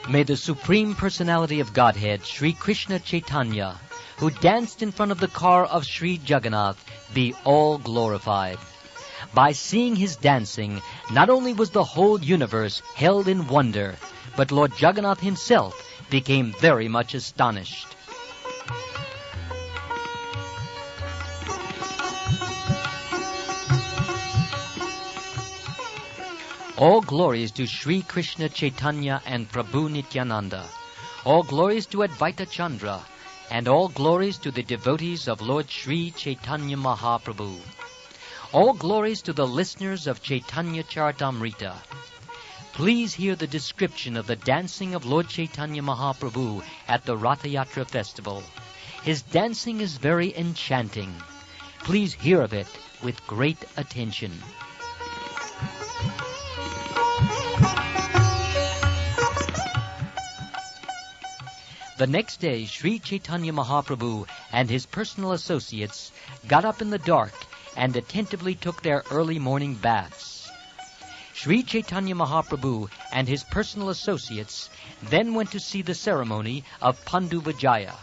May the Supreme Personality of Godhead, Sri Krishna Chaitanya, who danced in front of the car of Sri Jagannath, be all glorified. By seeing his dancing, not only was the whole universe held in wonder, but Lord Jagannath himself became very much astonished. All glories to Sri Krishna Chaitanya and Prabhu Nityananda. All glories to Advaita Chandra, and all glories to the devotees of Lord Sri Chaitanya Mahaprabhu. All glories to the listeners of Caitanya Caritamrta. Please hear the description of the dancing of Lord Chaitanya Mahaprabhu at the Ratha Yatra festival. His dancing is very enchanting. Please hear of it with great attention. The next day, Sri Chaitanya Mahaprabhu and his personal associates got up in the dark and attentively took their early morning baths. Sri Chaitanya Mahaprabhu and his personal associates then went to see the ceremony of Pandu Vijaya.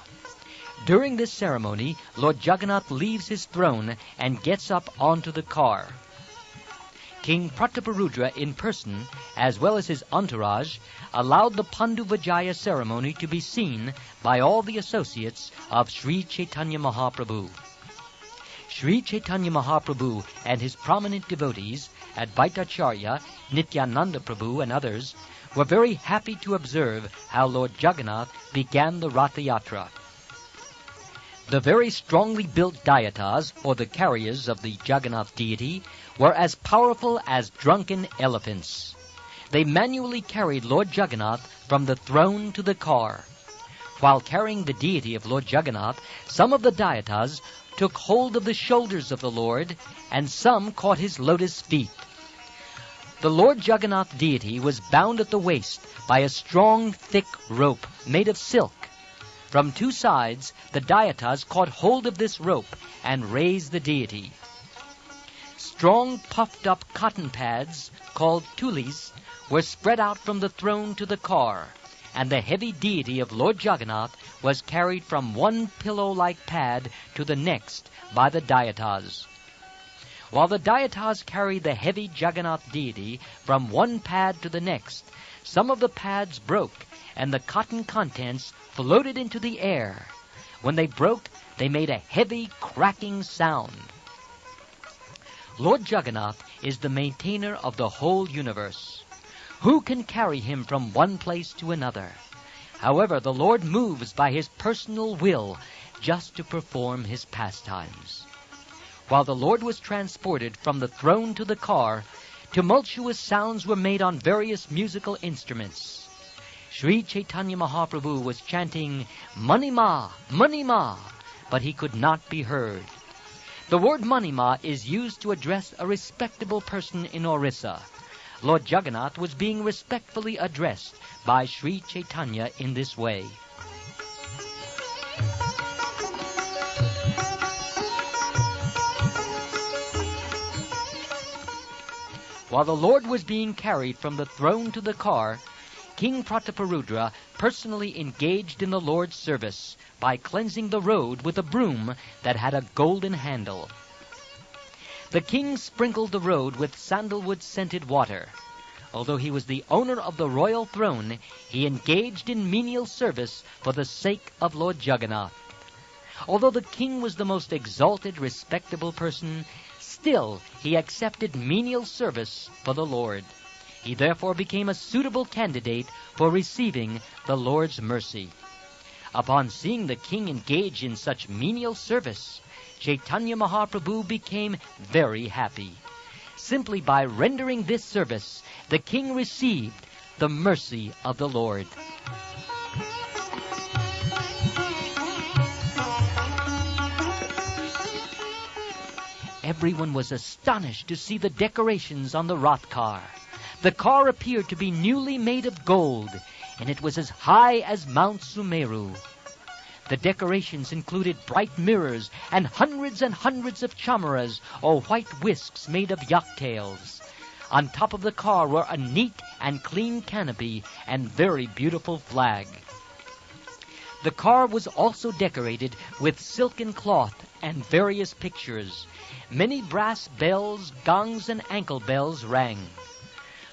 During this ceremony, Lord Jagannath leaves his throne and gets up onto the car. King Prataparudra in person, as well as his entourage, allowed the Pandu Vijaya ceremony to be seen by all the associates of Sri Chaitanya Mahaprabhu. Sri Chaitanya Mahaprabhu and his prominent devotees, Advaitacharya, Nityananda Prabhu, and others, were very happy to observe how Lord Jagannath began the Ratha Yatra. The very strongly built dayatas, or the carriers of the Jagannath deity, were as powerful as drunken elephants. They manually carried Lord Jagannath from the throne to the car. While carrying the deity of Lord Jagannath, some of the dayatas took hold of the shoulders of the Lord, and some caught his lotus feet. The Lord Jagannath deity was bound at the waist by a strong, thick rope made of silk. From two sides, the dayatas caught hold of this rope and raised the deity. Strong, puffed-up cotton pads, called tulis, were spread out from the throne to the car, and the heavy deity of Lord Jagannath was carried from one pillow-like pad to the next by the dayatas. While the dayatas carried the heavy Jagannath deity from one pad to the next, some of the pads broke, and the cotton contents floated into the air. When they broke, they made a heavy, cracking sound. Lord Jagannath is the maintainer of the whole universe. Who can carry him from one place to another? However, the Lord moves by his personal will just to perform his pastimes. While the Lord was transported from the throne to the car, tumultuous sounds were made on various musical instruments. Sri Chaitanya Mahaprabhu was chanting, "Manima, Manima," but he could not be heard. The word Manima is used to address a respectable person in Orissa. Lord Jagannath was being respectfully addressed by Sri Chaitanya in this way. While the Lord was being carried from the throne to the car, King Prataparudra personally engaged in the Lord's service by cleansing the road with a broom that had a golden handle. The king sprinkled the road with sandalwood-scented water. Although he was the owner of the royal throne, he engaged in menial service for the sake of Lord Jagannath. Although the king was the most exalted, respectable person, still he accepted menial service for the Lord. He therefore became a suitable candidate for receiving the Lord's mercy. Upon seeing the king engage in such menial service, Caitanya Mahaprabhu became very happy. Simply by rendering this service, the king received the mercy of the Lord. Everyone was astonished to see the decorations on the Rath car. The car appeared to be newly made of gold, and it was as high as Mount Sumeru. The decorations included bright mirrors and hundreds of chamaras, or white whisks made of yak tails. On top of the car were a neat and clean canopy and very beautiful flag. The car was also decorated with silken cloth and various pictures. Many brass bells, gongs, and ankle bells rang.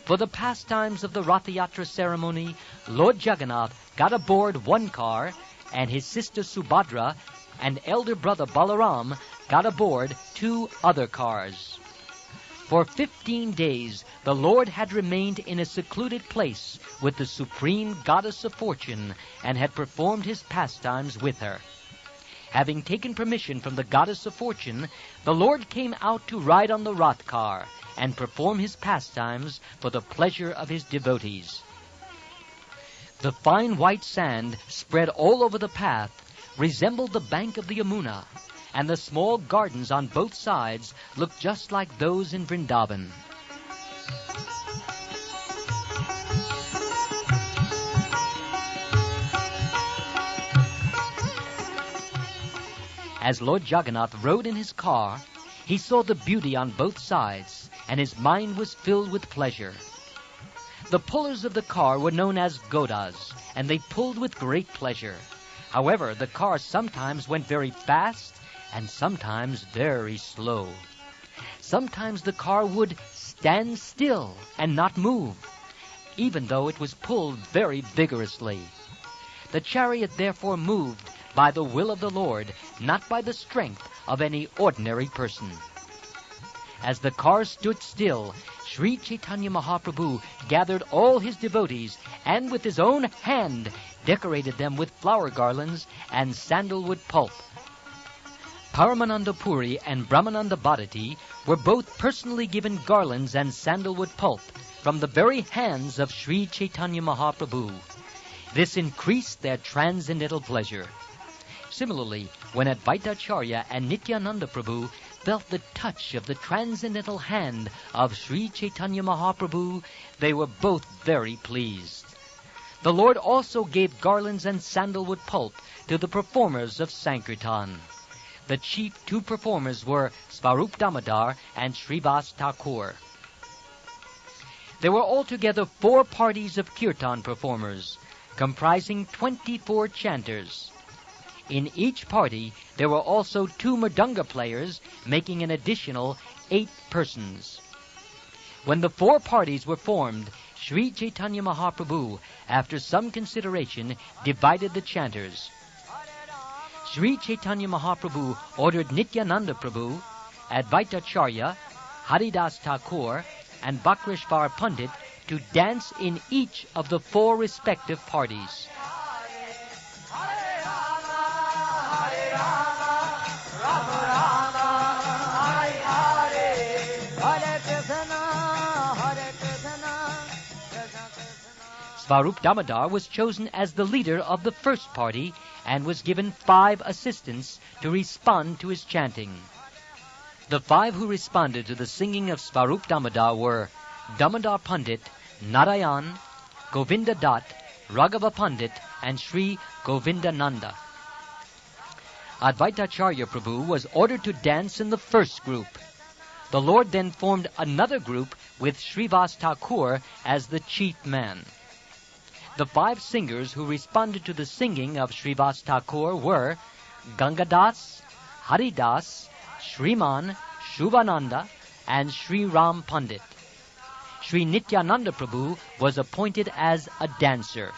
For the pastimes of the Ratha Yatra ceremony, Lord Jagannath got aboard one car, and his sister Subhadra and elder brother Balaram got aboard 2 other cars. For 15 days, the Lord had remained in a secluded place with the supreme goddess of fortune and had performed his pastimes with her. Having taken permission from the goddess of fortune, the Lord came out to ride on the Rath car and perform his pastimes for the pleasure of his devotees. The fine white sand spread all over the path resembled the bank of the Yamuna, and the small gardens on both sides looked just like those in Vrindavan. As Lord Jagannath rode in his car, he saw the beauty on both sides, and his mind was filled with pleasure. The pullers of the car were known as Godas, and they pulled with great pleasure. However, the car sometimes went very fast, and sometimes very slow. Sometimes the car would stand still and not move, even though it was pulled very vigorously. The chariot therefore moved by the will of the Lord, not by the strength of any ordinary person. As the car stood still, Sri Caitanya Mahaprabhu gathered all his devotees and with his own hand decorated them with flower garlands and sandalwood pulp. Paramananda Puri and Brahmananda Bharati were both personally given garlands and sandalwood pulp from the very hands of Sri Caitanya Mahaprabhu. This increased their transcendental pleasure. Similarly, when Advaitacharya and Nityananda Prabhu felt the touch of the transcendental hand of Sri Caitanya Mahaprabhu, they were both very pleased. The Lord also gave garlands and sandalwood pulp to the performers of Sankirtan. The chief 2 performers were Svarup Damodar and Srivas Thakur. There were altogether 4 parties of kirtan performers, comprising 24 chanters. In each party, there were also 2 mridanga players, making an additional 8 persons. When the 4 parties were formed, Sri Caitanya Mahaprabhu, after some consideration, divided the chanters. Sri Caitanya Mahaprabhu ordered Nityananda Prabhu, Advaitacharya, Haridas Thakur, and Bakreshvar Pandit to dance in each of the 4 respective parties. Svarup Damodar was chosen as the leader of the first party and was given 5 assistants to respond to his chanting. The 5 who responded to the singing of Svarup Damodar were Damodar Pandit, Narayan, Govinda Dutt, Raghava Pandit, and Sri Govindananda. Advaitacharya Prabhu was ordered to dance in the first group. The Lord then formed another group with Srivas Thakur as the chief man. The 5 singers who responded to the singing of Srivas Thakur were Gangadas, Haridas, Shriman, Shubhananda, and Sri Ram Pandit. Sri Nityananda Prabhu was appointed as a dancer.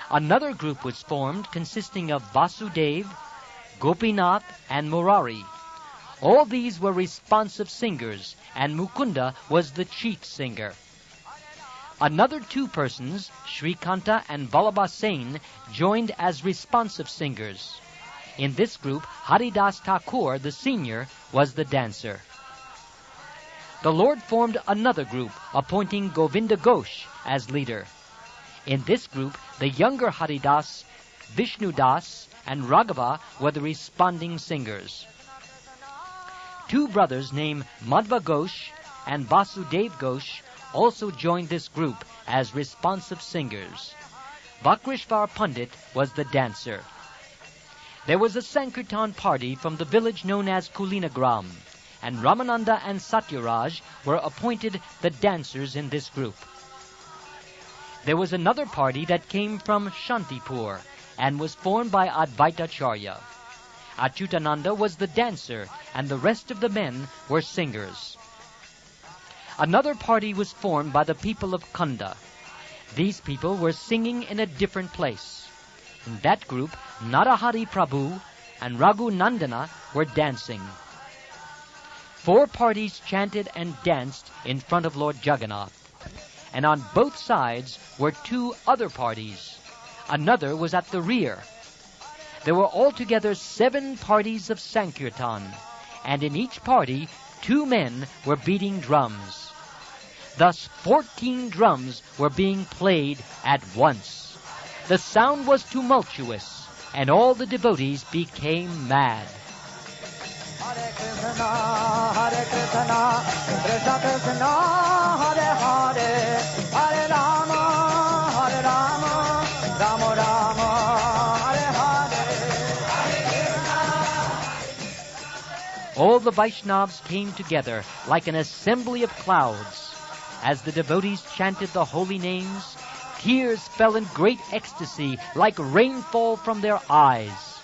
Another group was formed consisting of Vasudev, Gopinath, and Murari. All these were responsive singers, and Mukunda was the chief singer. Another 2 persons, Shrikanta and Vallabha Sen, joined as responsive singers. In this group, Haridas Thakur, the senior, was the dancer. The Lord formed another group, appointing Govinda Ghosh as leader. In this group, the younger Haridas, Vishnu Das, and Raghava were the responding singers. 2 brothers named Madhva Ghosh and Vasudev Ghosh also joined this group as responsive singers. Vakrishvar Pandit was the dancer. There was a Sankirtan party from the village known as Kulinagram, and Ramananda and Satyaraj were appointed the dancers in this group. There was another party that came from Shantipur and was formed by Advaitacharya. Achyutananda was the dancer, and the rest of the men were singers. Another party was formed by the people of Kanda. These people were singing in a different place. In that group, Narahari Prabhu and Raghu Nandana were dancing. 4 parties chanted and danced in front of Lord Jagannath, and on both sides were 2 other parties. Another was at the rear. There were altogether 7 parties of Sankirtan, and in each party 2 men were beating drums. Thus 14 drums were being played at once. The sound was tumultuous, and all the devotees became mad. Hare Krishna, Krishna Krishna, Hare Hare, Hare Rama, Rama Rama, Hare Hare. All the Vaishnavas came together like an assembly of clouds. As the devotees chanted the holy names, tears fell in great ecstasy like rainfall from their eyes.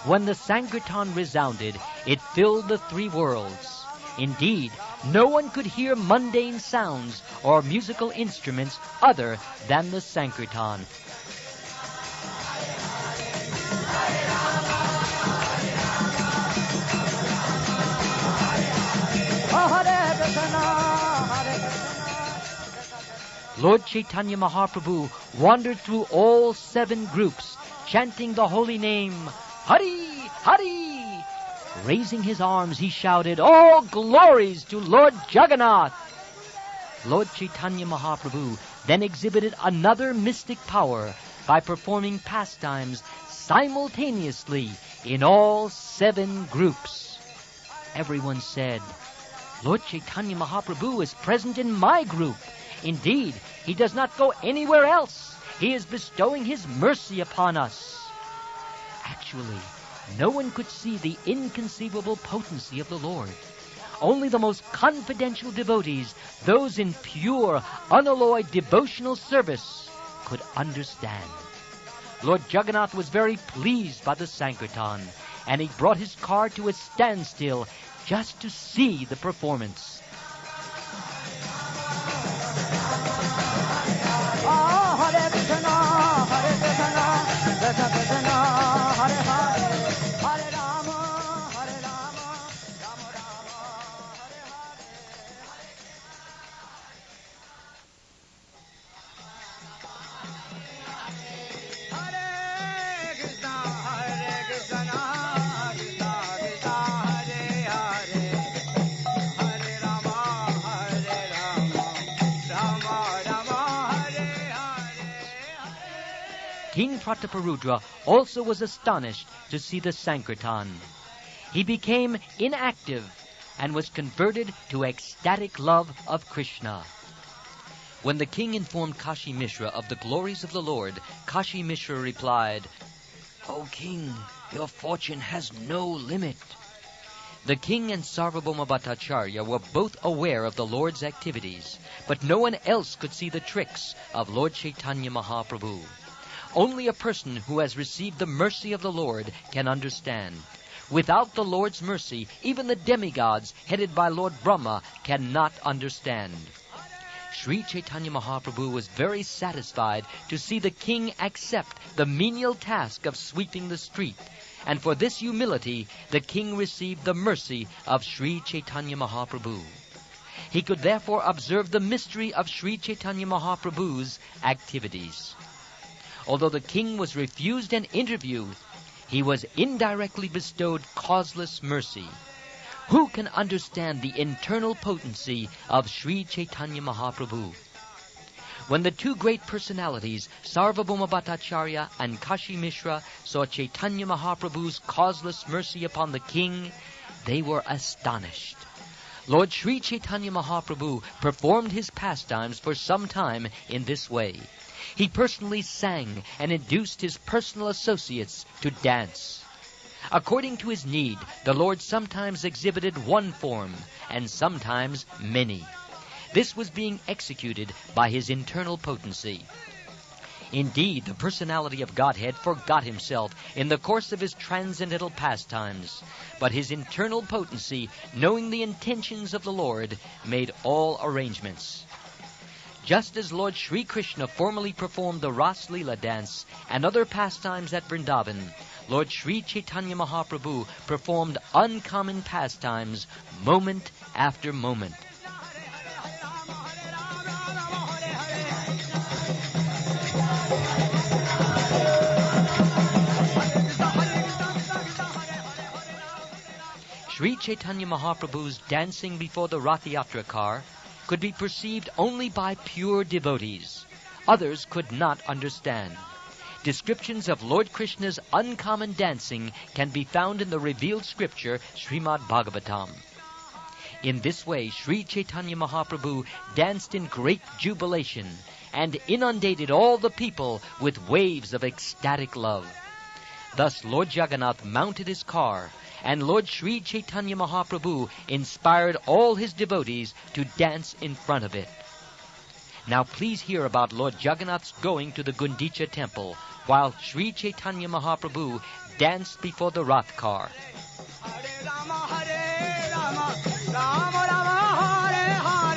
When the Sankirtan resounded, it filled the 3 worlds. Indeed, no one could hear mundane sounds or musical instruments other than the Sankirtan. Lord Chaitanya Mahaprabhu wandered through all 7 groups, chanting the holy name, Hari, Hari. Raising his arms, he shouted, "All glories to Lord Jagannath!" Lord Chaitanya Mahaprabhu then exhibited another mystic power by performing pastimes simultaneously in all 7 groups. Everyone said, "Lord Chaitanya Mahaprabhu is present in my group. Indeed, he does not go anywhere else. He is bestowing his mercy upon us." Actually, no one could see the inconceivable potency of the Lord. Only the most confidential devotees, those in pure, unalloyed devotional service, could understand. Lord Jagannath was very pleased by the Sankirtan, and he brought his car to a standstill just to see the performance. Hare Krishna, Hare Krishna, Krishna Krishna, Hare Hare, Hare Rama, Rama Rama, Hare Hare. Hare Krishna, Hare Krishna, Krishna Krishna, Hare Hare, Hare Rama, Rama Rama, Hare Hare. King Prataparudra also was astonished to see the Sankirtan. He became inactive and was converted to ecstatic love of Krishna. When the king informed Kashi Mishra of the glories of the Lord, Kashi Mishra replied, "O king, your fortune has no limit." The king and Sarvabhauma Bhattacharya were both aware of the Lord's activities, but no one else could see the tricks of Lord Chaitanya Mahaprabhu. Only a person who has received the mercy of the Lord can understand. Without the Lord's mercy, even the demigods, headed by Lord Brahma, cannot understand. Sri Chaitanya Mahaprabhu was very satisfied to see the king accept the menial task of sweeping the street, and for this humility, the king received the mercy of Sri Chaitanya Mahaprabhu. He could therefore observe the mystery of Sri Chaitanya Mahaprabhu's activities. Although the king was refused an interview, he was indirectly bestowed causeless mercy. Who can understand the internal potency of Sri Chaitanya Mahaprabhu? When the two great personalities, Sarvabhauma Bhattacharya and Kashi Mishra, saw Chaitanya Mahaprabhu's causeless mercy upon the king, they were astonished. Lord Sri Chaitanya Mahaprabhu performed his pastimes for some time in this way. He personally sang and induced his personal associates to dance. According to his need, the Lord sometimes exhibited one form and sometimes many. This was being executed by his internal potency. Indeed, the personality of Godhead forgot himself in the course of his transcendental pastimes, but his internal potency, knowing the intentions of the Lord, made all arrangements. Just as Lord Sri Krishna formerly performed the Ras Leela dance and other pastimes at Vrindavan, Lord Sri Chaitanya Mahaprabhu performed uncommon pastimes moment after moment. Sri Chaitanya Mahaprabhu's dancing before the Rath Yatra car could be perceived only by pure devotees. Others could not understand. Descriptions of Lord Krishna's uncommon dancing can be found in the revealed scripture Srimad Bhagavatam. In this way, Sri Chaitanya Mahaprabhu danced in great jubilation and inundated all the people with waves of ecstatic love. Thus Lord Jagannath mounted his car, and Lord Sri Chaitanya Mahaprabhu inspired all his devotees to dance in front of it. Now please hear about Lord Jagannath's going to the Gundicha temple, while Sri Chaitanya Mahaprabhu danced before the Rath car. Hare Rama, Rama Rama, Hare Hare,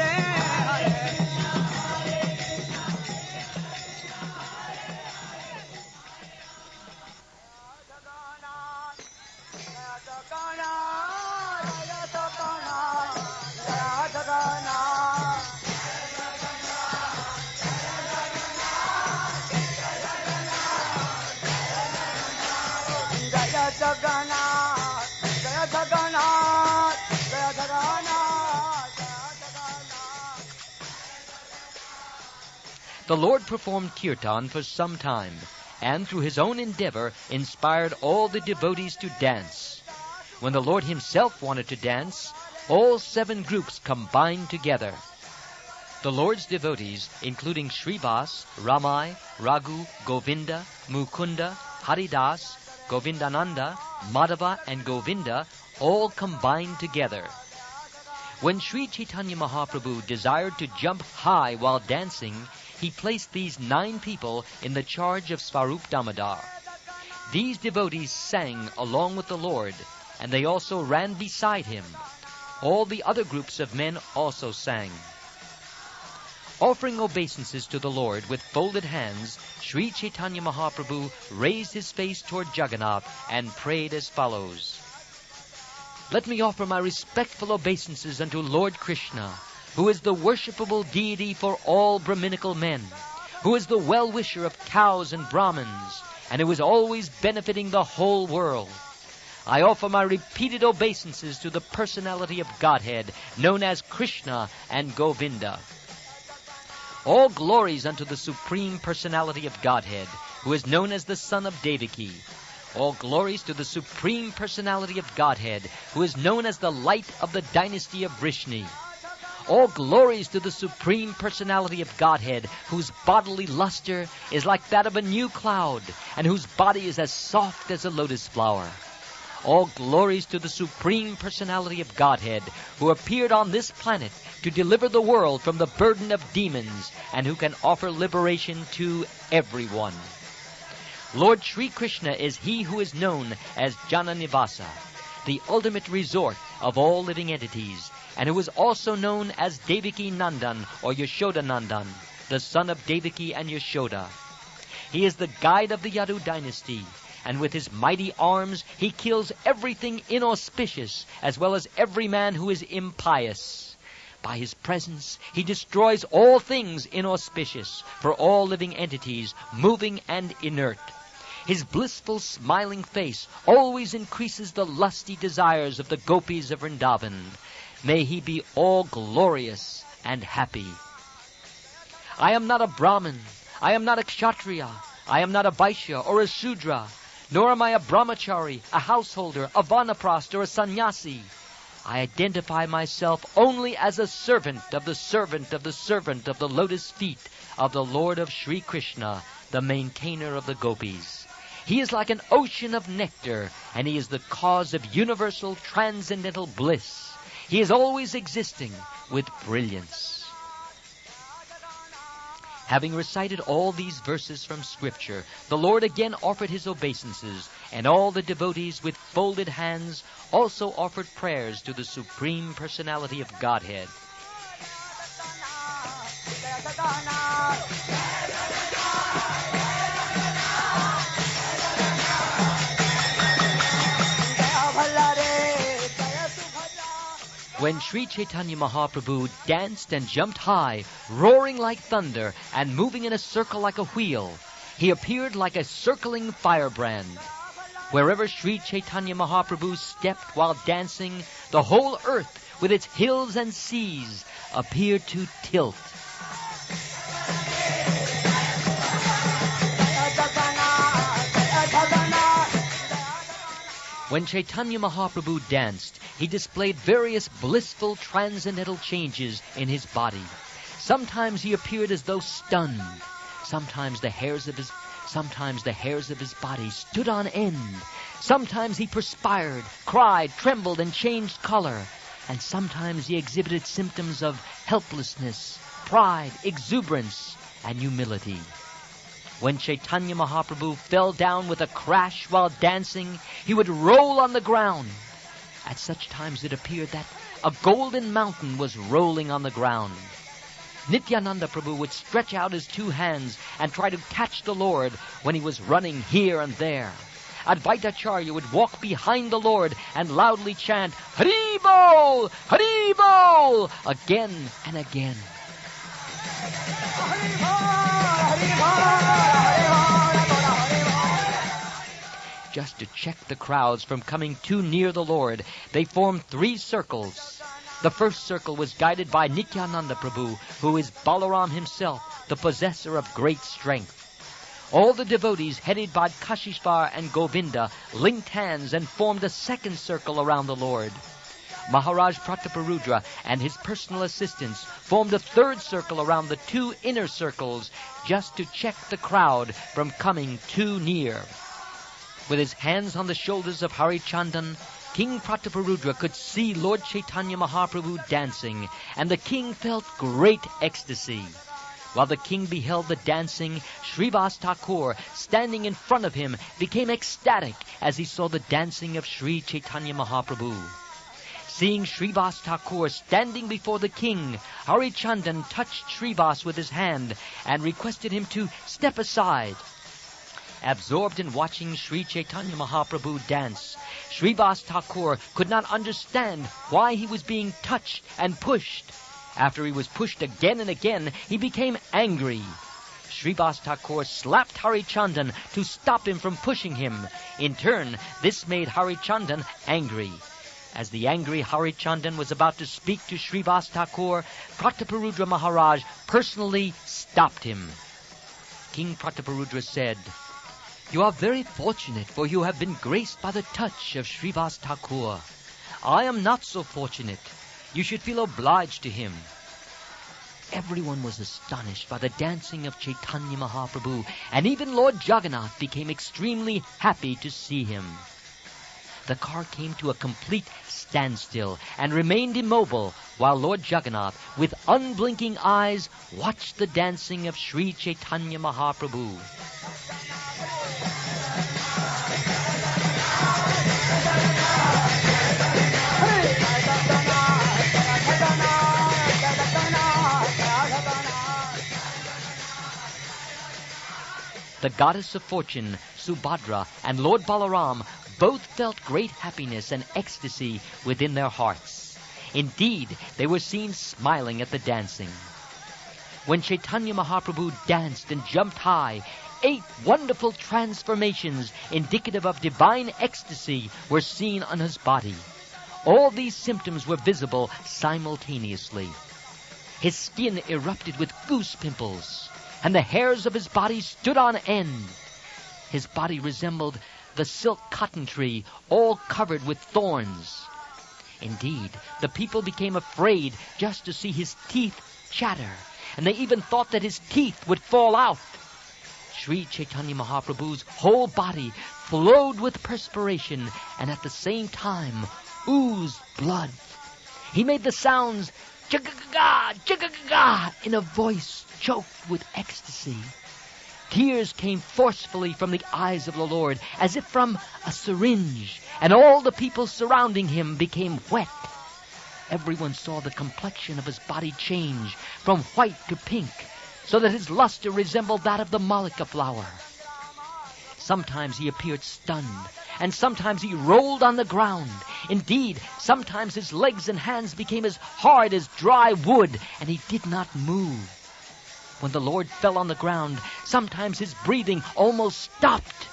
The Lord performed kirtan for some time, and through his own endeavor inspired all the devotees to dance. When the Lord himself wanted to dance, all 7 groups combined together. The Lord's devotees, including Srivas, Ramai, Raghu, Govinda, Mukunda, Haridas, Govindananda, Madhava, and Govinda, all combined together. When Sri Chaitanya Mahaprabhu desired to jump high while dancing, he placed these 9 people in the charge of Svarup Damodar. These devotees sang along with the Lord, and they also ran beside him. All the other groups of men also sang. Offering obeisances to the Lord with folded hands, Sri Chaitanya Mahaprabhu raised his face toward Jagannath and prayed as follows. Let me offer my respectful obeisances unto Lord Krishna, who is the worshipable deity for all Brahminical men, who is the well-wisher of cows and Brahmins, and who is always benefiting the whole world. I offer my repeated obeisances to the personality of Godhead, known as Krishna and Govinda. All glories unto the Supreme Personality of Godhead, who is known as the Son of Devaki. All glories to the Supreme Personality of Godhead, who is known as the Light of the Dynasty of Vrishni. All glories to the Supreme Personality of Godhead, whose bodily luster is like that of a new cloud, and whose body is as soft as a lotus flower. All glories to the Supreme Personality of Godhead, who appeared on this planet to deliver the world from the burden of demons, and who can offer liberation to everyone. Lord Sri Krishna is he who is known as Jananivasa, the ultimate resort of all living entities, and who is also known as Devaki Nandan or Yashoda Nandan, the son of Devaki and Yashoda. He is the guide of the Yadu dynasty, and with his mighty arms he kills everything inauspicious as well as every man who is impious. By his presence, he destroys all things inauspicious for all living entities, moving and inert. His blissful, smiling face always increases the lusty desires of the gopis of Vrindavan. May he be all glorious and happy. I am not a Brahmin. I am not a Kshatriya. I am not a Vaishya or a Shudra. Nor am I a brahmachari, a householder, a vanaprastha, or a sannyasi. I identify myself only as a servant of the servant of the servant of the lotus feet of the Lord of Sri Krishna, the maintainer of the gopis. He is like an ocean of nectar, and he is the cause of universal transcendental bliss. He is always existing with brilliance. Having recited all these verses from Scripture, the Lord again offered his obeisances, and all the devotees with folded hands also offered prayers to the Supreme Personality of Godhead. When Sri Chaitanya Mahaprabhu danced and jumped high, roaring like thunder and moving in a circle like a wheel, he appeared like a circling firebrand. Wherever Sri Chaitanya Mahaprabhu stepped while dancing, the whole earth with its hills and seas appeared to tilt. When Chaitanya Mahaprabhu danced, he displayed various blissful transcendental changes in his body. Sometimes he appeared as though stunned. Sometimes the hairs of his body stood on end. Sometimes he perspired, cried, trembled, and changed color. And sometimes he exhibited symptoms of helplessness, pride, exuberance, and humility. When Chaitanya Mahaprabhu fell down with a crash while dancing, he would roll on the ground. At such times it appeared that a golden mountain was rolling on the ground. Nityananda Prabhu would stretch out his two hands and try to catch the Lord when he was running here and there. Advaitacharya would walk behind the Lord and loudly chant, Hari Bol! Hari Bol! Again and again. Just to check the crowds from coming too near the Lord, they formed 3 circles. The first circle was guided by Nityananda Prabhu, who is Balaram himself, the possessor of great strength. All the devotees, headed by Kashishvar and Govinda, linked hands and formed a second circle around the Lord. Maharaj Prataparudra and his personal assistants formed a third circle around the 2 inner circles, just to check the crowd from coming too near. With his hands on the shoulders of Harichandan, King Prataparudra could see Lord Chaitanya Mahaprabhu dancing, and the king felt great ecstasy. While the king beheld the dancing, Srivas Thakur, standing in front of him, became ecstatic as he saw the dancing of Sri Chaitanya Mahaprabhu. Seeing Srivas Thakur standing before the king, Harichandan touched Srivas with his hand and requested him to step aside. Absorbed in watching Sri Chaitanya Mahaprabhu dance, Srivas Thakur could not understand why he was being touched and pushed. After he was pushed again and again, he became angry. Srivas Thakur slapped Harichandan to stop him from pushing him. In turn, this made Harichandan angry. As the angry Harichandan was about to speak to Srivas Thakur, Prataparudra Maharaj personally stopped him. King Prataparudra said, "You are very fortunate, for you have been graced by the touch of Srivas Thakur. I am not so fortunate. You should feel obliged to him." Everyone was astonished by the dancing of Chaitanya Mahaprabhu, and even Lord Jagannath became extremely happy to see him. The car came to a complete standstill and remained immobile while Lord Jagannath, with unblinking eyes, watched the dancing of Sri Chaitanya Mahaprabhu. The goddess of fortune, Subhadra, and Lord Balaram both felt great happiness and ecstasy within their hearts. Indeed, they were seen smiling at the dancing. When Caitanya Mahaprabhu danced and jumped high, 8 wonderful transformations indicative of divine ecstasy were seen on his body. All these symptoms were visible simultaneously. His skin erupted with goose pimples, and the hairs of his body stood on end. His body resembled the silk cotton tree, all covered with thorns. Indeed, the people became afraid just to see his teeth chatter, and they even thought that his teeth would fall out. Sri Chaitanya Mahaprabhu's whole body flowed with perspiration and at the same time oozed blood. He made the sounds "Jagaga, jagaga" in a voice choked with ecstasy. Tears came forcefully from the eyes of the Lord, as if from a syringe, and all the people surrounding him became wet. Everyone saw the complexion of his body change from white to pink, so that his luster resembled that of the malika flower. Sometimes he appeared stunned, and sometimes he rolled on the ground. Indeed, sometimes his legs and hands became as hard as dry wood, and he did not move. When the Lord fell on the ground, sometimes his breathing almost stopped.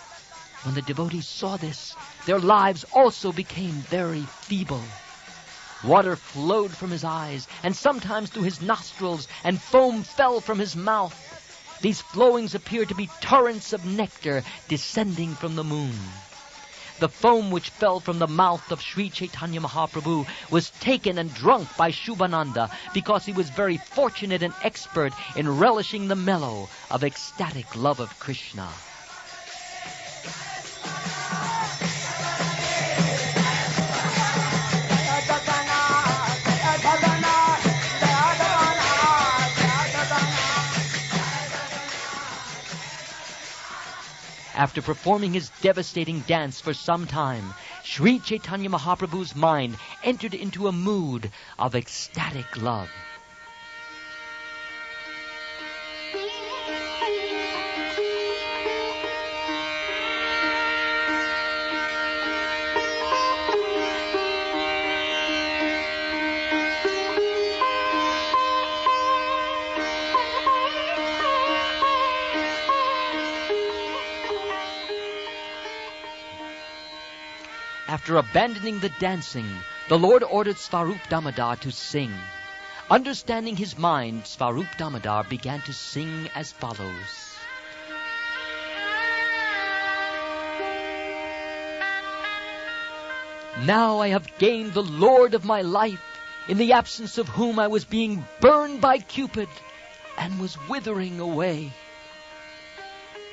When the devotees saw this, their lives also became very feeble. Water flowed from his eyes, and sometimes through his nostrils, and foam fell from his mouth. These flowings appeared to be torrents of nectar descending from the moon. The foam which fell from the mouth of Sri Chaitanya Mahaprabhu was taken and drunk by Shubhananda because he was very fortunate and expert in relishing the mellow of ecstatic love of Krishna. After performing his devastating dance for some time, Sri Chaitanya Mahaprabhu's mind entered into a mood of ecstatic love. After abandoning the dancing, the Lord ordered Svarup Damodar to sing. Understanding his mind, Svarup Damodar began to sing as follows. Now I have gained the Lord of my life, in the absence of whom I was being burned by Cupid and was withering away.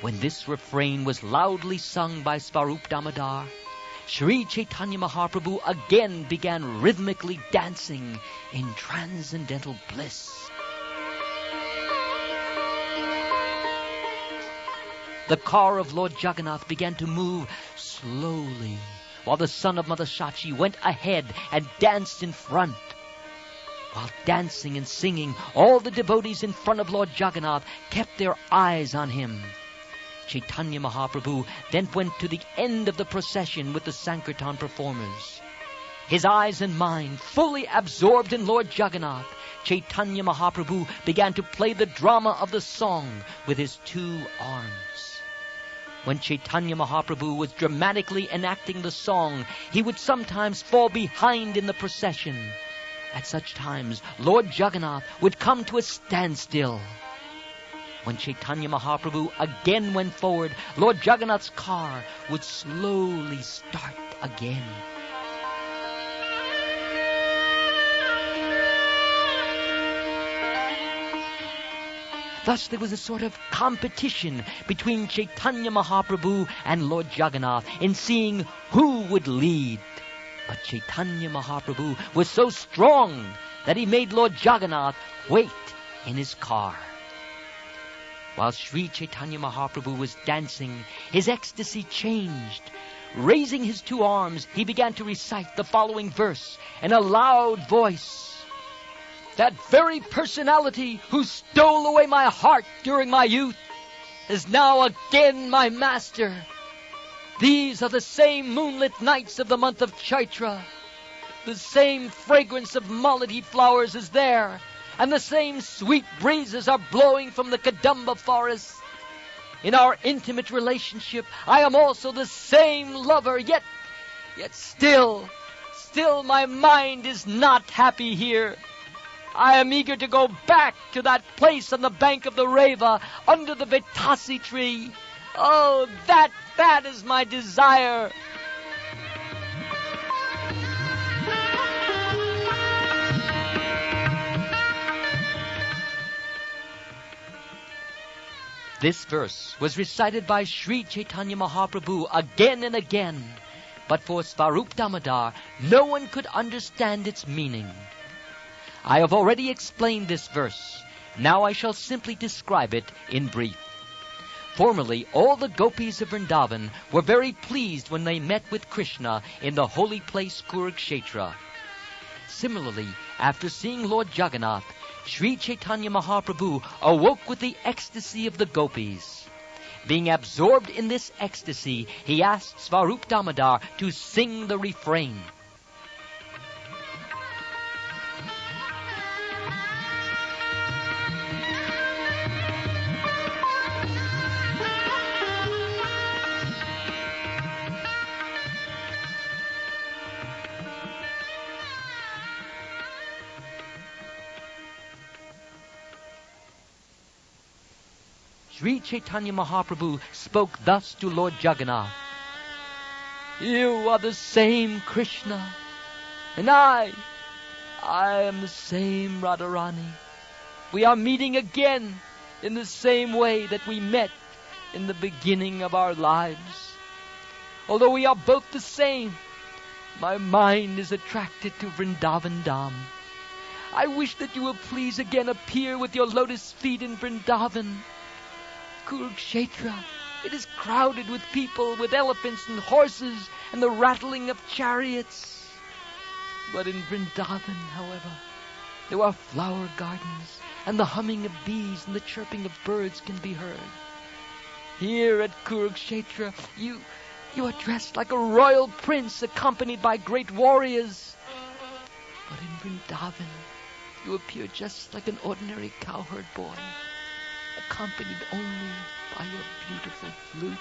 When this refrain was loudly sung by Svarup Damodar, Sri Chaitanya Mahaprabhu again began rhythmically dancing in transcendental bliss. The car of Lord Jagannath began to move slowly, while the son of Mother Shachi went ahead and danced in front. While dancing and singing, all the devotees in front of Lord Jagannath kept their eyes on him. Chaitanya Mahaprabhu then went to the end of the procession with the Sankirtan performers. His eyes and mind fully absorbed in Lord Jagannath, Chaitanya Mahaprabhu began to play the drama of the song with his 2 arms. When Chaitanya Mahaprabhu was dramatically enacting the song, he would sometimes fall behind in the procession. At such times, Lord Jagannath would come to a standstill. When Chaitanya Mahaprabhu again went forward, Lord Jagannath's car would slowly start again. Thus there was a sort of competition between Chaitanya Mahaprabhu and Lord Jagannath in seeing who would lead. But Chaitanya Mahaprabhu was so strong that he made Lord Jagannath wait in his car. While Sri Chaitanya Mahaprabhu was dancing, his ecstasy changed. Raising his 2 arms, he began to recite the following verse in a loud voice. That very personality who stole away my heart during my youth is now again my master. These are the same moonlit nights of the month of Chaitra. The same fragrance of malati flowers is there, and the same sweet breezes are blowing from the Kadamba forest. In our intimate relationship, I am also the same lover, yet still my mind is not happy here. I am eager to go back to that place on the bank of the Reva, under the Vitasi tree. Oh, that is my desire. This verse was recited by Sri Chaitanya Mahaprabhu again and again, but for Svarup Damodar, no one could understand its meaning. I have already explained this verse. Now I shall simply describe it in brief. Formerly, all the gopis of Vrindavan were very pleased when they met with Krishna in the holy place Kurukshetra. Similarly, after seeing Lord Jagannath, Sri Chaitanya Mahaprabhu awoke with the ecstasy of the gopis. Being absorbed in this ecstasy, he asked Svarup Damodar to sing the refrain. Sri Chaitanya Mahaprabhu spoke thus to Lord Jagannath. You are the same Krishna, and I am the same Radharani. We are meeting again in the same way that we met in the beginning of our lives. Although we are both the same, my mind is attracted to Vrindavan Dham. I wish that you will please again appear with your lotus feet in Vrindavan. Kurukshetra, it is crowded with people, with elephants and horses, and the rattling of chariots. But in Vrindavan, however, there are flower gardens, and the humming of bees and the chirping of birds can be heard. Here at Kurukshetra, you are dressed like a royal prince accompanied by great warriors. But in Vrindavan, you appear just like an ordinary cowherd boy, accompanied only by your beautiful flute.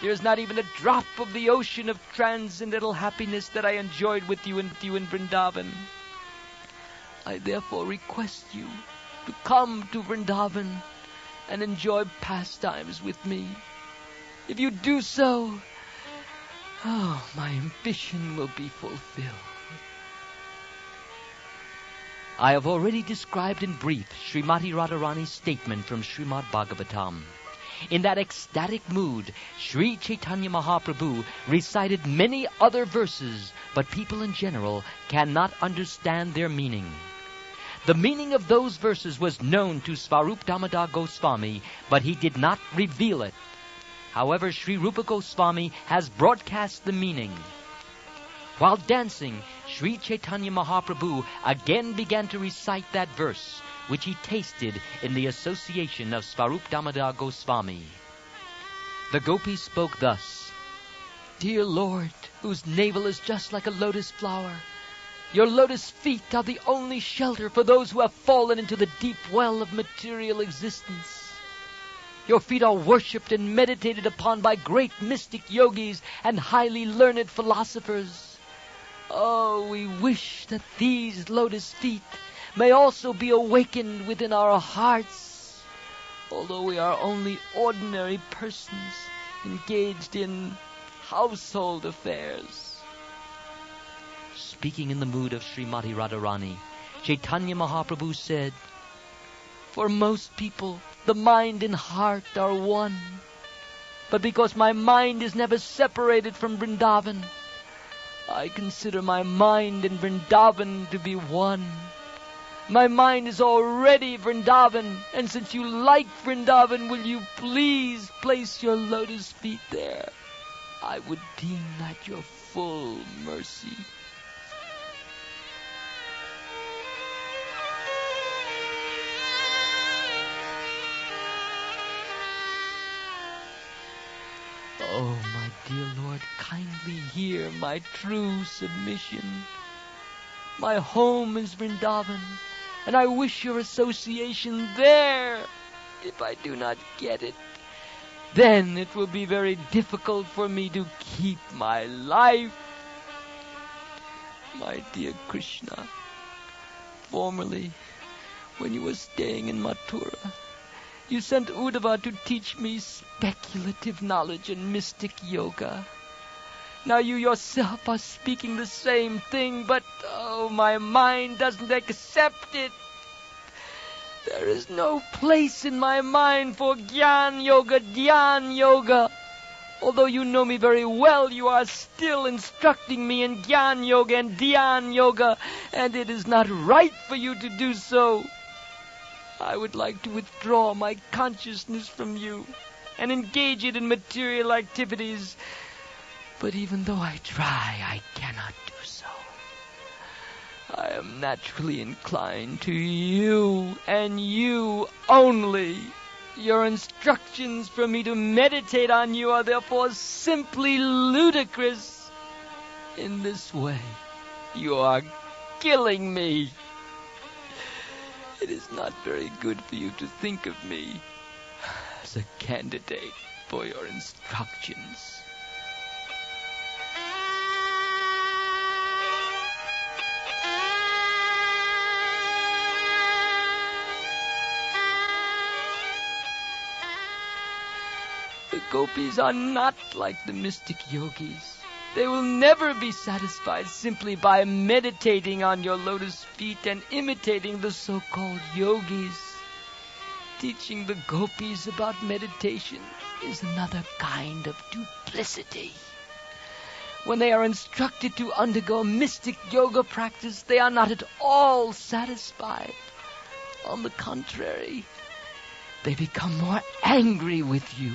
Here's not even a drop of the ocean of transcendental happiness that I enjoyed with you in Vrindavan. I therefore request you to come to Vrindavan and enjoy pastimes with me. If you do so, my ambition will be fulfilled. I have already described in brief Srimati Radharani's statement from Srimad Bhagavatam. In that ecstatic mood, Sri Chaitanya Mahaprabhu recited many other verses, but people in general cannot understand their meaning. The meaning of those verses was known to Svarup Damodar Goswami, but he did not reveal it. However, Sri Rupa Goswami has broadcast the meaning. While dancing, Sri Chaitanya Mahaprabhu again began to recite that verse, which he tasted in the association of Svarup Damodar Goswami. The gopis spoke thus. Dear Lord, whose navel is just like a lotus flower, your lotus feet are the only shelter for those who have fallen into the deep well of material existence. Your feet are worshipped and meditated upon by great mystic yogis and highly learned philosophers. Oh, we wish that these lotus feet may also be awakened within our hearts, although we are only ordinary persons engaged in household affairs. Speaking in the mood of Srimati Radharani, Chaitanya Mahaprabhu said, For most people, the mind and heart are one. But because my mind is never separated from Vrindavan, I consider my mind and Vrindavan to be one. My mind is already Vrindavan, and since you like Vrindavan, will you please place your lotus feet there? I would deem that your full mercy. Oh, my dear Lord, kindly hear my true submission. My home is Vrindavan, and I wish your association there. If I do not get it, then it will be very difficult for me to keep my life. My dear Krishna, formerly, when you were staying in Mathura, you sent Uddhava to teach me speculative knowledge and mystic yoga. Now you yourself are speaking the same thing, but oh, my mind doesn't accept it. There is no place in my mind for Gyan Yoga, Dhyan Yoga. Although you know me very well, you are still instructing me in Gyan Yoga and Dhyan Yoga, and it is not right for you to do so. I would like to withdraw my consciousness from you and engage it in material activities, but even though I try, I cannot do so. I am naturally inclined to you and you only. Your instructions for me to meditate on you are therefore simply ludicrous. In this way, you are killing me. It is not very good for you to think of me as a candidate for your instructions. The gopis are not like the mystic yogis. They will never be satisfied simply by meditating on your lotus feet and imitating the so-called yogis. Teaching the gopis about meditation is another kind of duplicity. When they are instructed to undergo mystic yoga practice, they are not at all satisfied. On the contrary, they become more angry with you.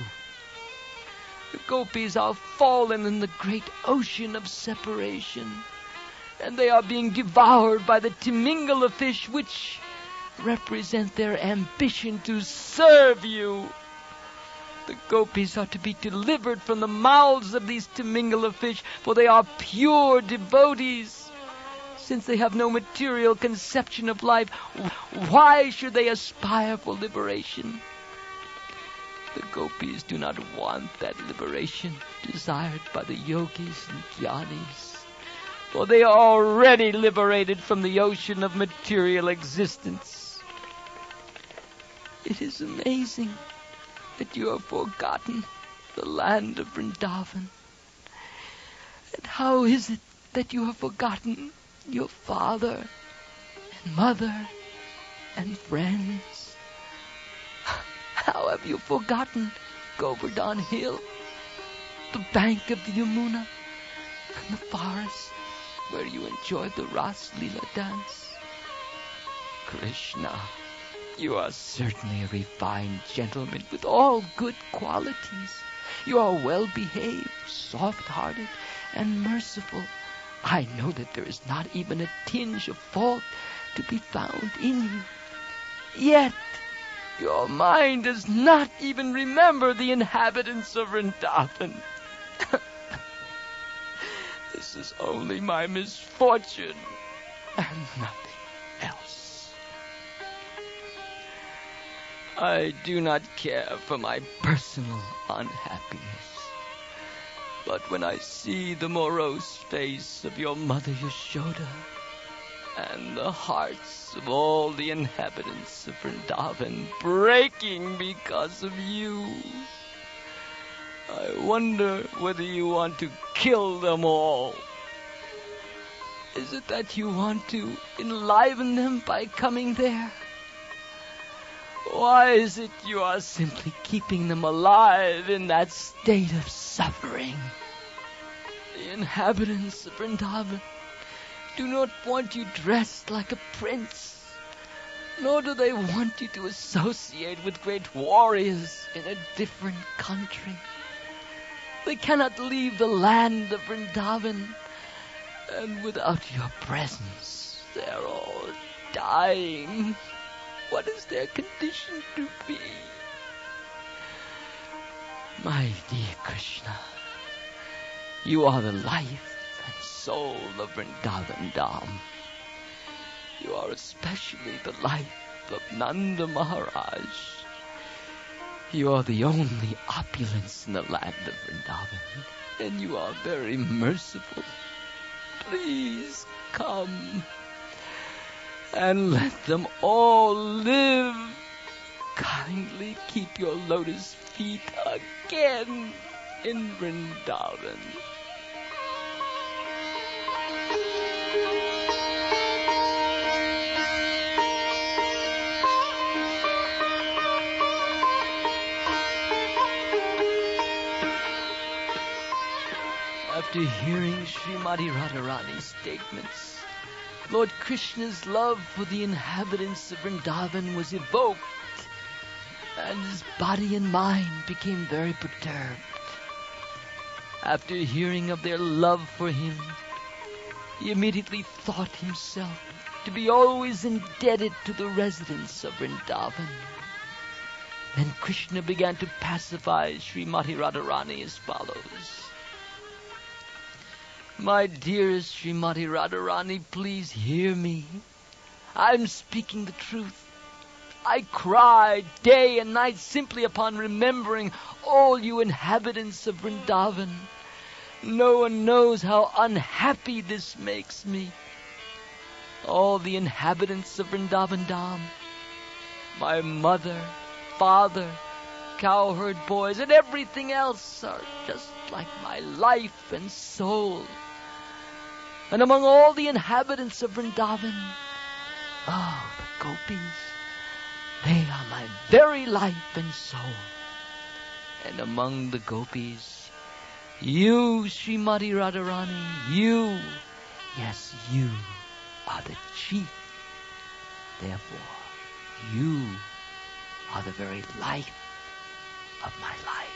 The gopis are fallen in the great ocean of separation, and they are being devoured by the Timingala fish, which represent their ambition to serve you. The gopis are to be delivered from the mouths of these Timingala fish, for they are pure devotees. Since they have no material conception of life, why should they aspire for liberation? The gopis do not want that liberation desired by the yogis and jnanis, for they are already liberated from the ocean of material existence. It is amazing that you have forgotten the land of Vrindavan. And how is it that you have forgotten your father and mother and friends? How have you forgotten Govardhan Hill, the bank of the Yamuna, and the forest where you enjoyed the Ras Leela dance? Krishna, you are certainly a refined gentleman with all good qualities. You are well-behaved, soft-hearted, and merciful. I know that there is not even a tinge of fault to be found in you. Yet, your mind does not even remember the inhabitants of Vrindavan. This is only my misfortune and nothing else. I do not care for my personal unhappiness. But when I see the morose face of your mother Yashoda, and the hearts of all the inhabitants of Vrindavan breaking because of you, I wonder whether you want to kill them all. Is it that you want to enliven them by coming there? Why is it you are simply keeping them alive in that state of suffering? The inhabitants of Vrindavan do not want you dressed like a prince, nor do they want you to associate with great warriors in a different country. They cannot leave the land of Vrindavan. And without your presence, they're all dying. What is their condition to be? My dear Krishna, you are the life and soul of Vrindavan Dham. You are especially the life of Nanda Maharaj. You are the only opulence in the land of Vrindavan, and you are very merciful. Please come and let them all live. Kindly keep your lotus feet again in Vrindavan. After hearing Srimati Radharani's statements, Lord Krishna's love for the inhabitants of Vrindavan was evoked, and his body and mind became very perturbed. After hearing of their love for him, he immediately thought himself to be always indebted to the residents of Vrindavan. Then Krishna began to pacify Srimati Radharani as follows. My dearest Srimati Radharani, please hear me. I'm speaking the truth. I cry day and night simply upon remembering all you inhabitants of Vrindavan. No one knows how unhappy this makes me. All the inhabitants of Vrindavan Dham, my mother, father, cowherd boys, and everything else are just like my life and soul. And among all the inhabitants of Vrindavan, oh, the gopis, they are my very life and soul. And among the gopis, you, Srimati Radharani, you, yes, you are the chief. Therefore, you are the very life of my life.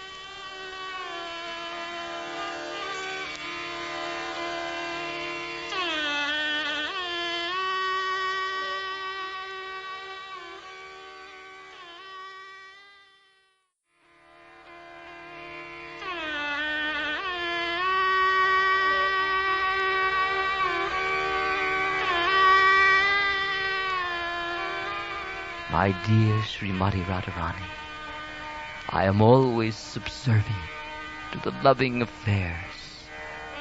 My dear Srimati Radharani, I am always subservient to the loving affairs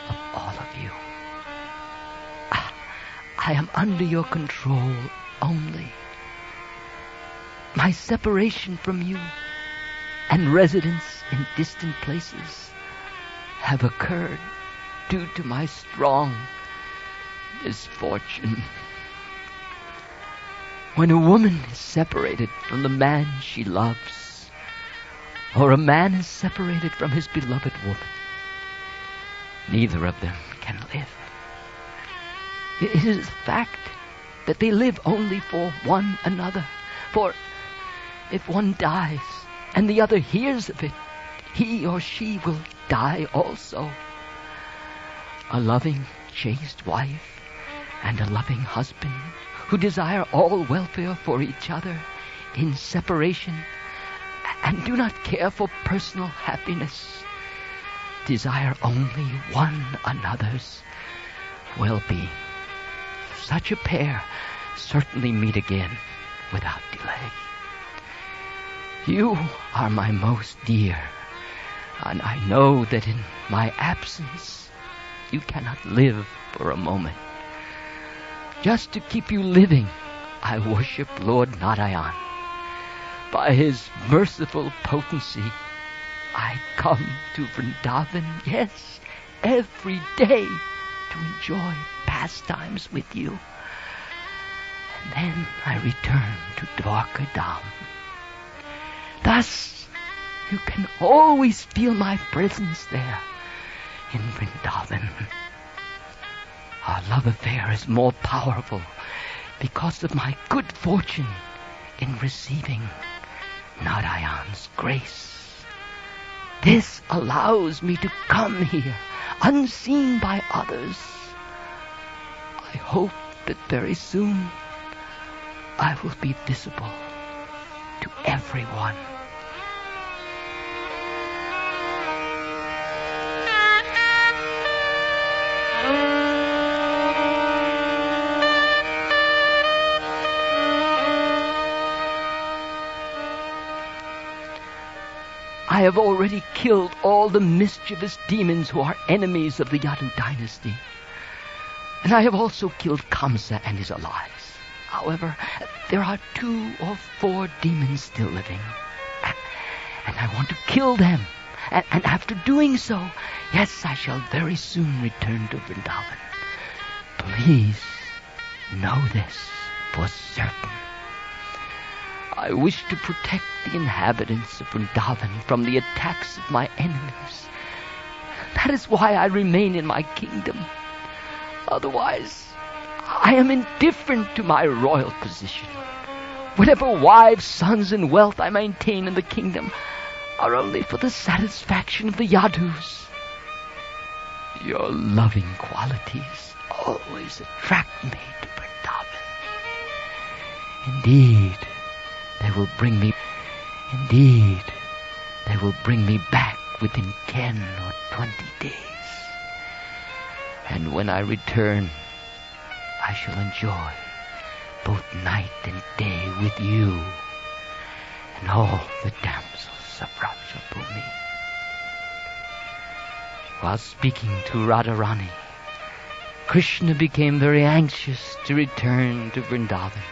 of all of you. I am under your control only. My separation from you and residence in distant places have occurred due to my strong misfortune. When a woman is separated from the man she loves, or a man is separated from his beloved woman, neither of them can live. It is a fact that they live only for one another. For if one dies and the other hears of it, he or she will die also. A loving, chaste wife and a loving husband who desire all welfare for each other in separation and do not care for personal happiness, desire only one another's well-being. Such a pair certainly meet again without delay. You are my most dear, and I know that in my absence you cannot live for a moment. Just to keep you living, I worship Lord Narayan. By his merciful potency, I come to Vrindavan, yes, every day to enjoy pastimes with you. And then I return to Dwarka Dham. Thus, you can always feel my presence there in Vrindavan. Our love affair is more powerful because of my good fortune in receiving Narayan's grace. This allows me to come here, unseen by others. I hope that very soon I will be visible to everyone. I have already killed all the mischievous demons who are enemies of the Yadu dynasty. And I have also killed Kamsa and his allies. However, there are 2 or 4 demons still living. And I want to kill them. And after doing so, yes, I shall very soon return to Vrindavan. Please know this for certain. I wish to protect the inhabitants of Vrindavan from the attacks of my enemies. That is why I remain in my kingdom. Otherwise, I am indifferent to my royal position. Whatever wives, sons, and wealth I maintain in the kingdom are only for the satisfaction of the Yadus. Your loving qualities always attract me to Vrindavan. Indeed, they will bring me back within 10 or 20 days. And when I return, I shall enjoy both night and day with you and all the damsels of Rajabhumi. While speaking to Radharani, Krishna became very anxious to return to Vrindavan.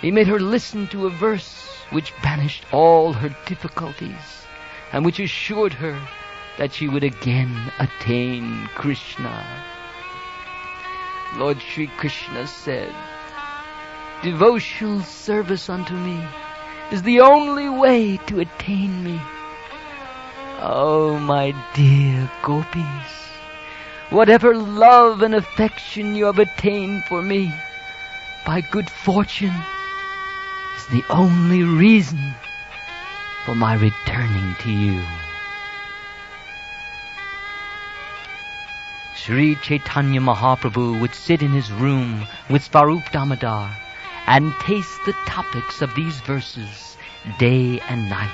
He made her listen to a verse which banished all her difficulties and which assured her that she would again attain Krishna. Lord Sri Krishna said, "Devotional service unto me is the only way to attain me." Oh, my dear gopis, whatever love and affection you have attained for me, by good fortune, is the only reason for my returning to you. Sri Chaitanya Mahaprabhu would sit in his room with Svarup Damodar and taste the topics of these verses day and night.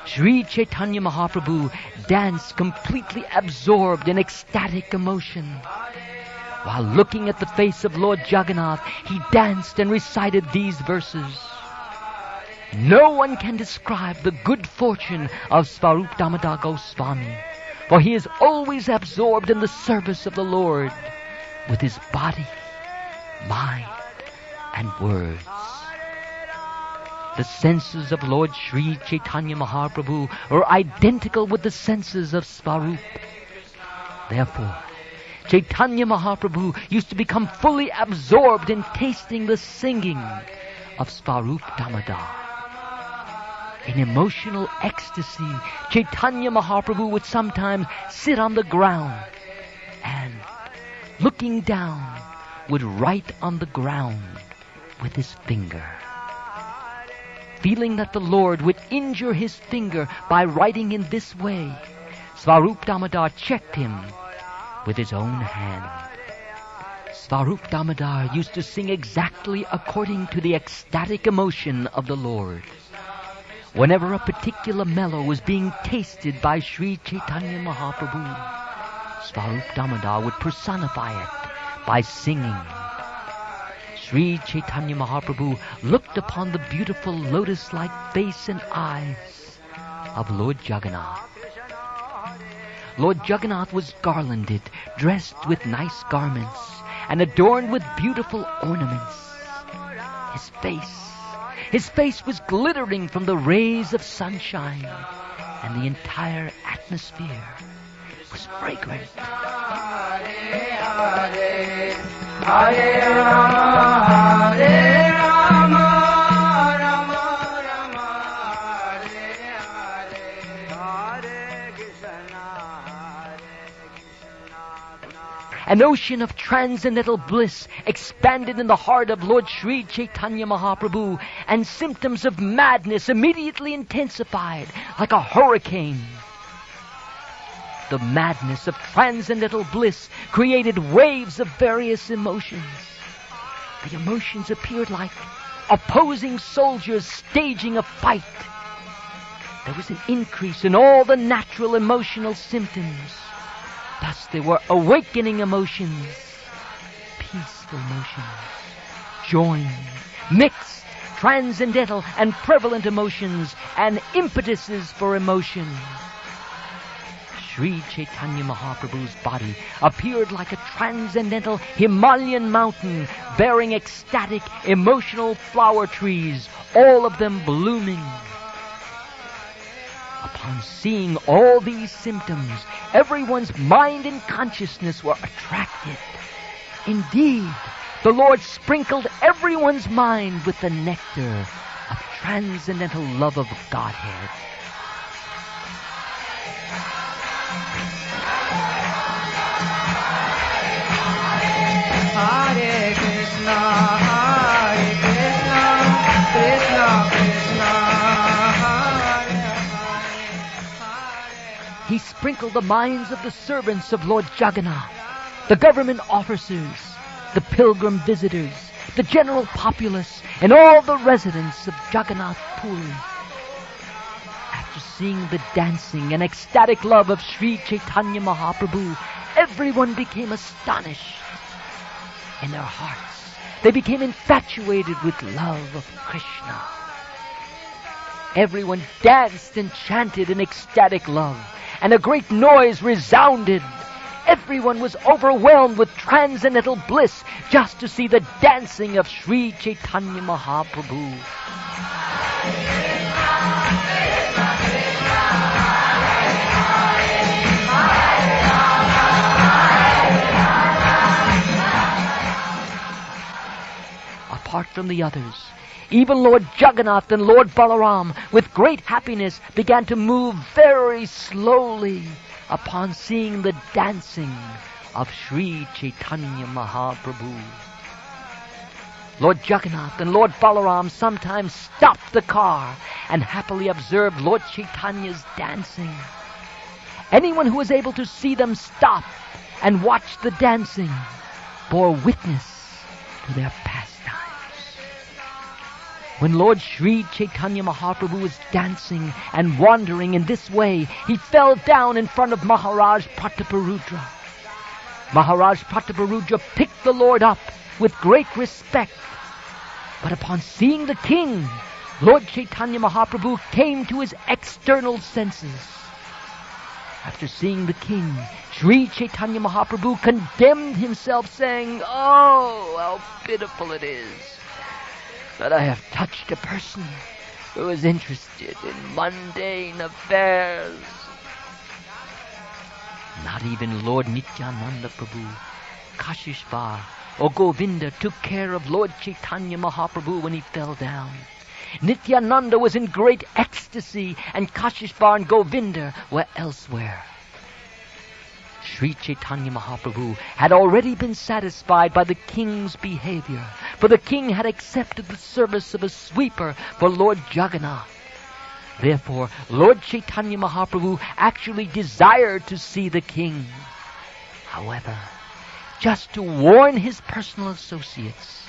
Sri Chaitanya Mahaprabhu danced completely absorbed in ecstatic emotion. While looking at the face of Lord Jagannath, he danced and recited these verses. No one can describe the good fortune of Svarup Damodar Goswami, for he is always absorbed in the service of the Lord with his body, mind, and words. The senses of Lord Sri Chaitanya Mahaprabhu are identical with the senses of Svarup. Therefore, Chaitanya Mahaprabhu used to become fully absorbed in tasting the singing of Svarup Damodar. In emotional ecstasy, Chaitanya Mahaprabhu would sometimes sit on the ground and, looking down, would write on the ground with his finger. Feeling that the Lord would injure his finger by writing in this way, Svarup Damodar checked him with his own hand. Svarup Damodar used to sing exactly according to the ecstatic emotion of the Lord. Whenever a particular mellow was being tasted by Sri Chaitanya Mahaprabhu, Svarup Damodar would personify it by singing. Sri Chaitanya Mahaprabhu looked upon the beautiful lotus-like face and eyes of Lord Jagannath. Lord Jagannath was garlanded, dressed with nice garments, and adorned with beautiful ornaments. His face was glittering from the rays of sunshine, and the entire atmosphere was fragrant. An ocean of transcendental bliss expanded in the heart of Lord Sri Chaitanya Mahaprabhu, and symptoms of madness immediately intensified like a hurricane. The madness of transcendental bliss created waves of various emotions. The emotions appeared like opposing soldiers staging a fight. There was an increase in all the natural emotional symptoms. Thus there were awakening emotions, peaceful emotions, joined, mixed, transcendental and prevalent emotions, and impetuses for emotion. Sri Chaitanya Mahaprabhu's body appeared like a transcendental Himalayan mountain bearing ecstatic, emotional flower trees, all of them blooming. Upon seeing all these symptoms, everyone's mind and consciousness were attracted. Indeed, the Lord sprinkled everyone's mind with the nectar of transcendental love of Godhead. Hare Krishna, Hare Krishna, Krishna Krishna, Hare Hare. He sprinkled the minds of the servants of Lord Jagannath, the government officers, the pilgrim visitors, the general populace, and all the residents of Jagannath Puri. After seeing the dancing and ecstatic love of Sri Chaitanya Mahaprabhu, everyone became astonished. In their hearts, they became infatuated with love of Krishna. Everyone danced and chanted in ecstatic love, and a great noise resounded. Everyone was overwhelmed with transcendental bliss just to see the dancing of Sri Chaitanya Mahaprabhu. Apart from the others, even Lord Jagannath and Lord Balaram, with great happiness, began to move very slowly upon seeing the dancing of Sri Chaitanya Mahaprabhu. Lord Jagannath and Lord Balaram sometimes stopped the car and happily observed Lord Chaitanya's dancing. Anyone who was able to see them stop and watch the dancing bore witness to their pastimes. When Lord Sri Chaitanya Mahaprabhu was dancing and wandering in this way, he fell down in front of Maharaj Prataparudra. Maharaj Prataparudra picked the Lord up with great respect. But upon seeing the king, Lord Chaitanya Mahaprabhu came to his external senses. After seeing the king, Sri Chaitanya Mahaprabhu condemned himself, saying, "Oh, how pitiful it is that I have touched a person who is interested in mundane affairs." Not even Lord Nityananda Prabhu, Kashishvar, or Govinda took care of Lord Chaitanya Mahaprabhu when he fell down. Nityananda was in great ecstasy, and Kashishvar and Govinda were elsewhere. Sri Chaitanya Mahaprabhu had already been satisfied by the king's behavior, for the king had accepted the service of a sweeper for Lord Jagannath. Therefore, Lord Chaitanya Mahaprabhu actually desired to see the king. However, just to warn his personal associates,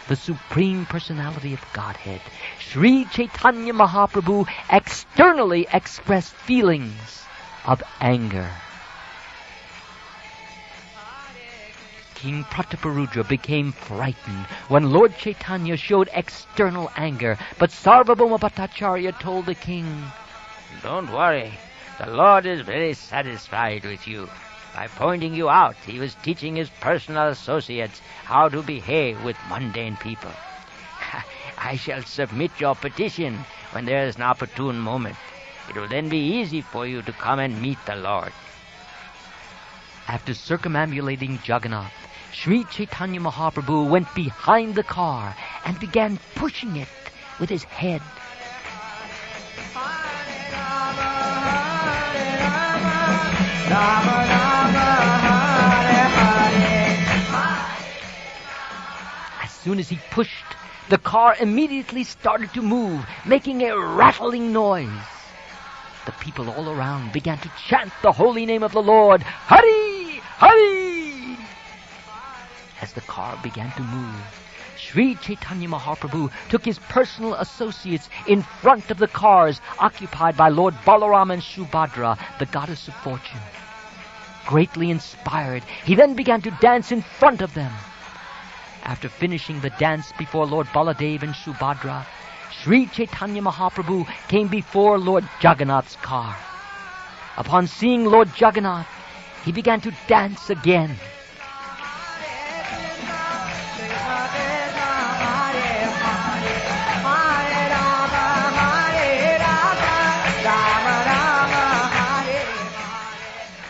the Supreme Personality of Godhead, Sri Chaitanya Mahaprabhu externally expressed feelings of anger. King Prataparudra became frightened when Lord Chaitanya showed external anger, but Sarvabhauma Bhattacharya told the king, "Don't worry, the Lord is very satisfied with you. By pointing you out, he was teaching his personal associates how to behave with mundane people. I shall submit your petition when there is an opportune moment. It will then be easy for you to come and meet the Lord. After circumambulating Jagannath, Sri Chaitanya Mahaprabhu went behind the car and began pushing it with his head. As soon as he pushed, the car immediately started to move, making a rattling noise. The people all around began to chant the holy name of the Lord, Hari! Hari! As the car began to move, Sri Chaitanya Mahaprabhu took his personal associates in front of the cars occupied by Lord Balaram and Subhadra, the goddess of fortune. Greatly inspired, he then began to dance in front of them. After finishing the dance before Lord Baladev and Subhadra, Sri Chaitanya Mahaprabhu came before Lord Jagannath's car. Upon seeing Lord Jagannath, he began to dance again.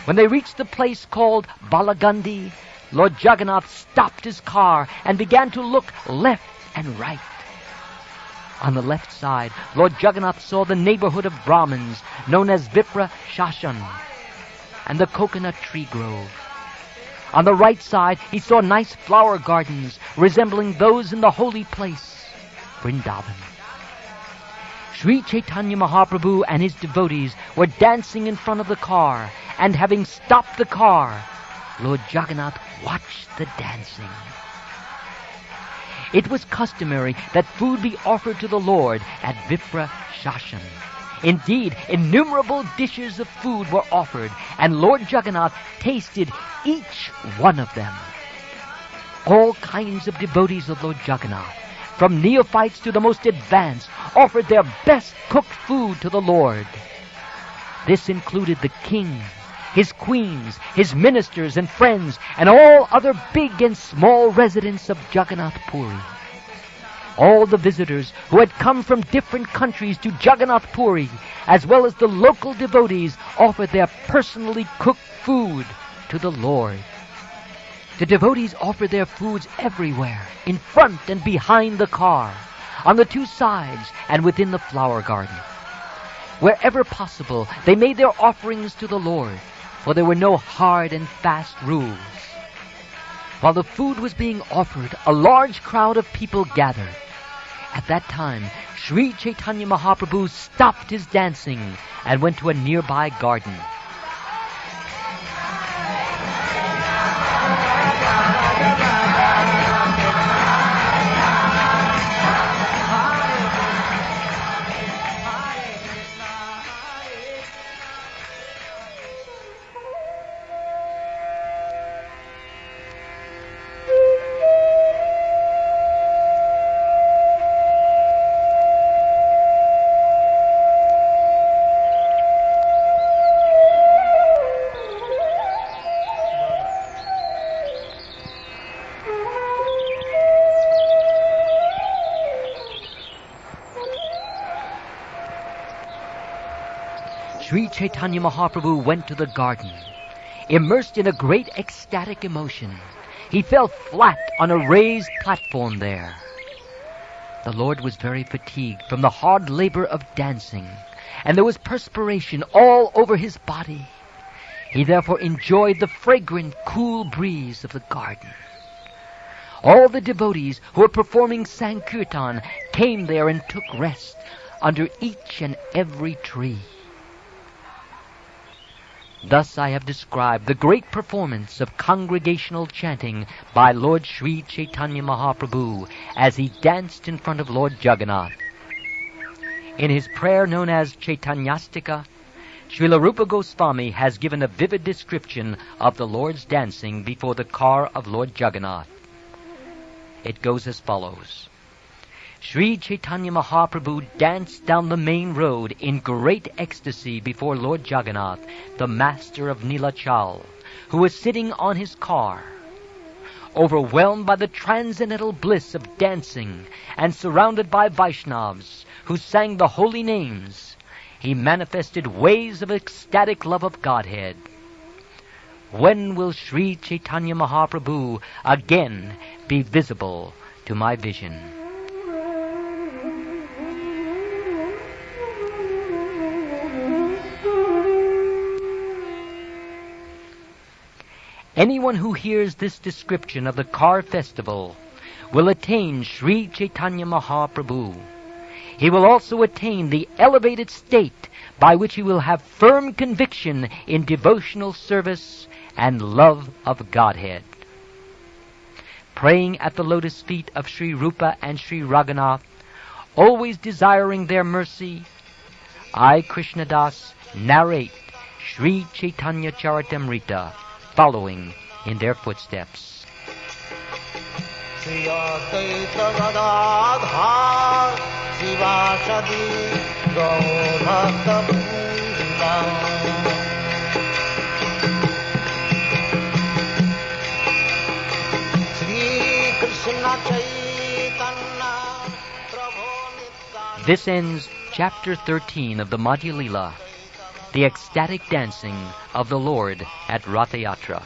When they reached the place called Balagandi, Lord Jagannath stopped his car and began to look left and right. On the left side, Lord Jagannath saw the neighborhood of Brahmins known as Vipra Shashan and the coconut tree grove. On the right side, he saw nice flower gardens resembling those in the holy place, Vrindavan. Sri Chaitanya Mahaprabhu and his devotees were dancing in front of the car, and having stopped the car, Lord Jagannath watched the dancing. It was customary that food be offered to the Lord at Vipra Shashan. Indeed, innumerable dishes of food were offered, and Lord Jagannath tasted each one of them. All kinds of devotees of Lord Jagannath, from neophytes to the most advanced, offered their best cooked food to the Lord. This included the king, his queens, his ministers and friends, and all other big and small residents of Jagannath Puri. All the visitors who had come from different countries to Jagannath Puri, as well as the local devotees, offered their personally cooked food to the Lord. The devotees offered their foods everywhere, in front and behind the car, on the two sides, and within the flower garden. Wherever possible, they made their offerings to the Lord, for there were no hard and fast rules. While the food was being offered, a large crowd of people gathered. At that time, Sri Chaitanya Mahaprabhu stopped his dancing and went to a nearby garden. Sri Chaitanya Mahaprabhu went to the garden. Immersed in a great ecstatic emotion, he fell flat on a raised platform there. The Lord was very fatigued from the hard labor of dancing, and there was perspiration all over his body. He therefore enjoyed the fragrant, cool breeze of the garden. All the devotees who were performing Sankirtan came there and took rest under each and every tree. Thus I have described the great performance of congregational chanting by Lord Sri Chaitanya Mahaprabhu as he danced in front of Lord Jagannath. In his prayer known as Chaitanyastika, Srila Rupa Goswami has given a vivid description of the Lord's dancing before the car of Lord Jagannath. It goes as follows. Sri Chaitanya Mahaprabhu danced down the main road in great ecstasy before Lord Jagannath, the master of Nilachal, who was sitting on his car. Overwhelmed by the transcendental bliss of dancing and surrounded by Vaishnavas who sang the holy names, he manifested waves of ecstatic love of Godhead. When will Sri Chaitanya Mahaprabhu again be visible to my vision? Anyone who hears this description of the car festival will attain Sri Chaitanya Mahaprabhu. He will also attain the elevated state by which he will have firm conviction in devotional service and love of Godhead. Praying at the lotus feet of Sri Rupa and Sri Raghunath, always desiring their mercy, I, Krishna Das, narrate Sri Chaitanya Caritamrta, following in their footsteps. This ends chapter 13 of the Madhya Lila, the ecstatic dancing of the Lord at Ratha Yatra.